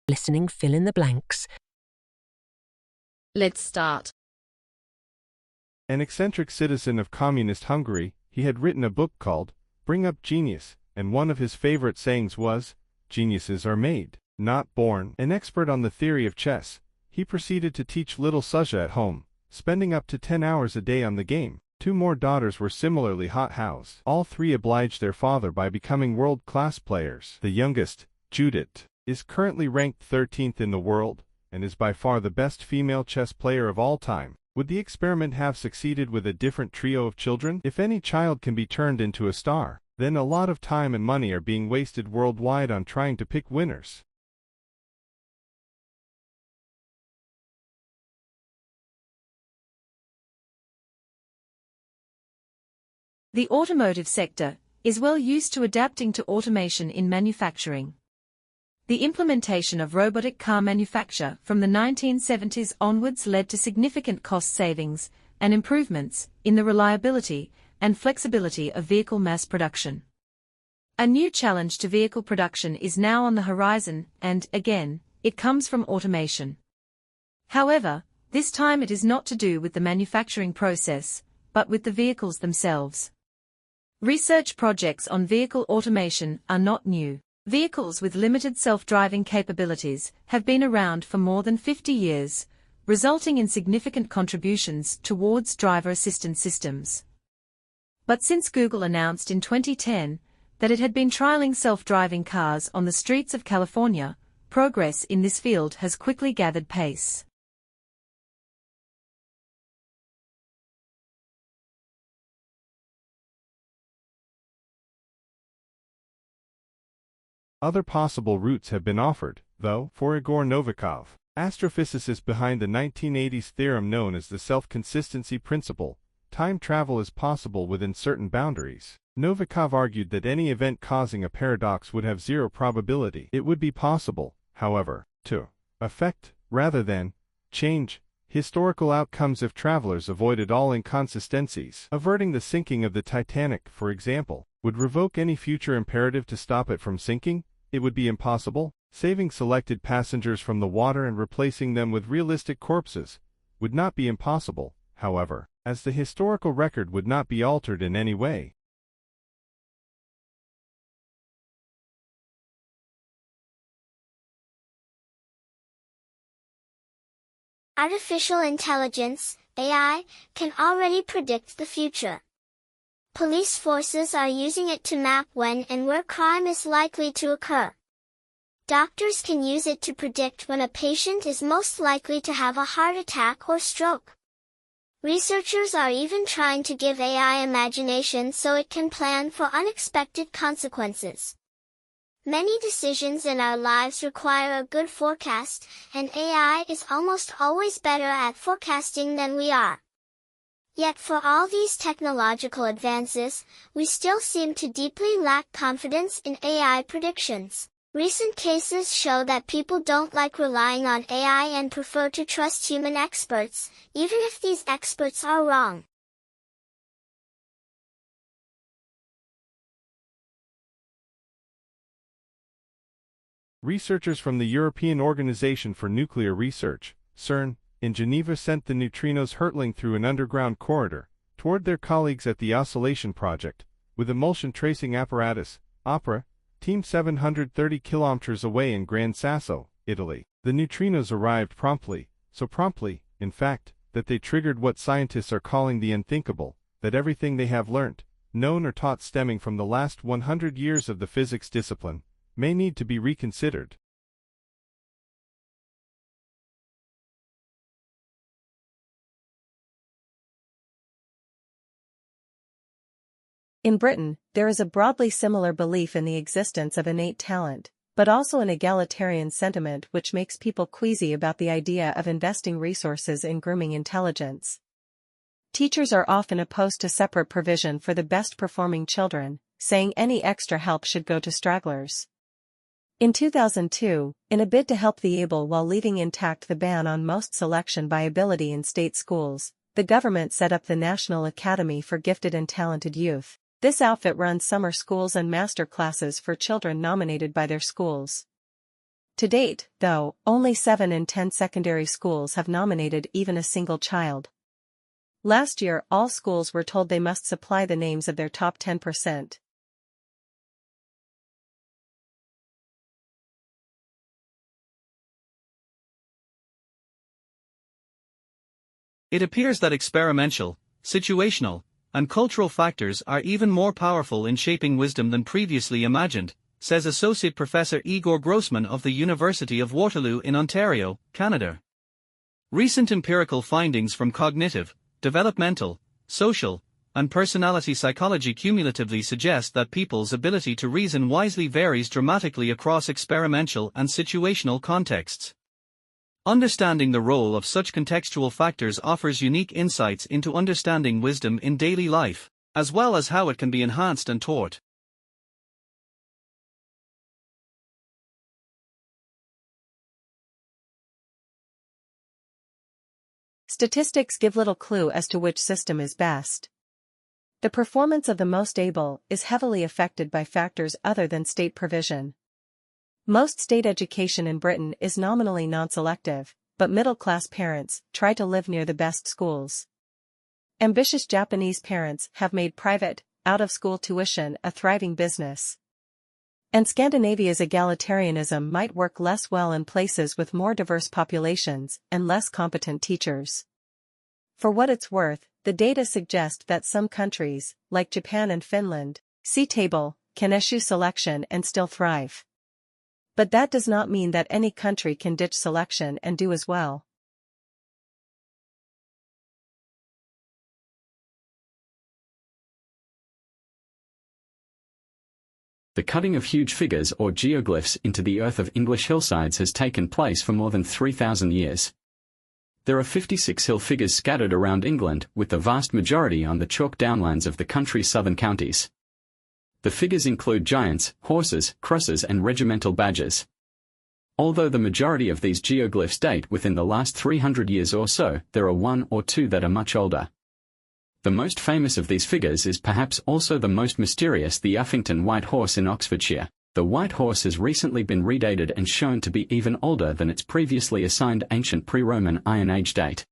Listening, fill in the blanks. Let's start. An eccentric citizen of communist Hungary, he had written a book called Bring Up Genius, and one of his favorite sayings was, "Geniuses are made, not born." An expert on the theory of chess, he proceeded to teach little Sasha at home, spending up to 10 hours a day on the game. Two more daughters were similarly hot-housed. All three obliged their father by becoming world-class players. The youngest, Judith, is currently ranked 13th in the world, and is by far the best female chess player of all time. Would the experiment have succeeded with a different trio of children? If any child can be turned into a star, then a lot of time and money are being wasted worldwide on trying to pick winners. The automotive sector is well used to adapting to automation in manufacturing. The implementation of robotic car manufacture from the 1970s onwards led to significant cost savings and improvements in the reliability and flexibility of vehicle mass production. A new challenge to vehicle production is now on the horizon, and, again, it comes from automation. However, this time it is not to do with the manufacturing process, but with the vehicles themselves. Research projects on vehicle automation are not new. Vehicles with limited self-driving capabilities have been around for more than 50 years, resulting in significant contributions towards driver assistance systems. But since Google announced in 2010 that it had been trialing self-driving cars on the streets of California, progress in this field has quickly gathered pace. Other possible routes have been offered, though, for Igor Novikov, astrophysicist behind the 1980s theorem known as the self-consistency principle. Time travel is possible within certain boundaries. Novikov argued that any event causing a paradox would have zero probability. It would be possible, however, to affect, rather than change, historical outcomes if travelers avoided all inconsistencies. Averting the sinking of the Titanic, for example, would revoke any future imperative to stop it from sinking. It would be impossible. Saving selected passengers from the water and replacing them with realistic corpses would not be impossible, however, as the historical record would not be altered in any way. Artificial intelligence, AI, can already predict the future. Police forces are using it to map when and where crime is likely to occur. Doctors can use it to predict when a patient is most likely to have a heart attack or stroke. Researchers are even trying to give AI imagination so it can plan for unexpected consequences. Many decisions in our lives require a good forecast, and AI is almost always better at forecasting than we are. Yet for all these technological advances, we still seem to deeply lack confidence in AI predictions. Recent cases show that people don't like relying on AI and prefer to trust human experts, even if these experts are wrong. Researchers from the European Organization for Nuclear Research, CERN, in Geneva sent the neutrinos hurtling through an underground corridor toward their colleagues at the Oscillation Project, with emulsion tracing apparatus, OPERA, team 730 kilometers away in Gran Sasso, Italy. The neutrinos arrived promptly, so promptly, in fact, that they triggered what scientists are calling the unthinkable, that everything they have learnt, known or taught stemming from the last 100 years of the physics discipline, may need to be reconsidered. In Britain, there is a broadly similar belief in the existence of innate talent, but also an egalitarian sentiment which makes people queasy about the idea of investing resources in grooming intelligence. Teachers are often opposed to separate provision for the best-performing children, saying any extra help should go to stragglers. In 2002, in a bid to help the able while leaving intact the ban on most selection by ability in state schools, the government set up the National Academy for Gifted and Talented Youth. This outfit runs summer schools and master classes for children nominated by their schools. To date, though, only 7 in 10 secondary schools have nominated even a single child. Last year, all schools were told they must supply the names of their top 10%. It appears that experiential, situational, and cultural factors are even more powerful in shaping wisdom than previously imagined, says Associate Professor Igor Grossman of the University of Waterloo in Ontario, Canada. Recent empirical findings from cognitive, developmental, social, and personality psychology cumulatively suggest that people's ability to reason wisely varies dramatically across experiential and situational contexts. Understanding the role of such contextual factors offers unique insights into understanding wisdom in daily life, as well as how it can be enhanced and taught. Statistics give little clue as to which system is best. The performance of the most able is heavily affected by factors other than state provision. Most state education in Britain is nominally non-selective, but middle-class parents try to live near the best schools. Ambitious Japanese parents have made private, out-of-school tuition a thriving business. And Scandinavia's egalitarianism might work less well in places with more diverse populations and less competent teachers. For what it's worth, the data suggest that some countries, like Japan and Finland, see table, can eschew selection and still thrive. But that does not mean that any country can ditch selection and do as well. The cutting of huge figures or geoglyphs into the earth of English hillsides has taken place for more than 3,000 years. There are 56 hill figures scattered around England, with the vast majority on the chalk downlands of the country's southern counties. The figures include giants, horses, crosses and regimental badges. Although the majority of these geoglyphs date within the last 300 years or so, there are one or two that are much older. The most famous of these figures is perhaps also the most mysterious, the Uffington White Horse in Oxfordshire. The White Horse has recently been redated and shown to be even older than its previously assigned ancient pre-Roman Iron Age date.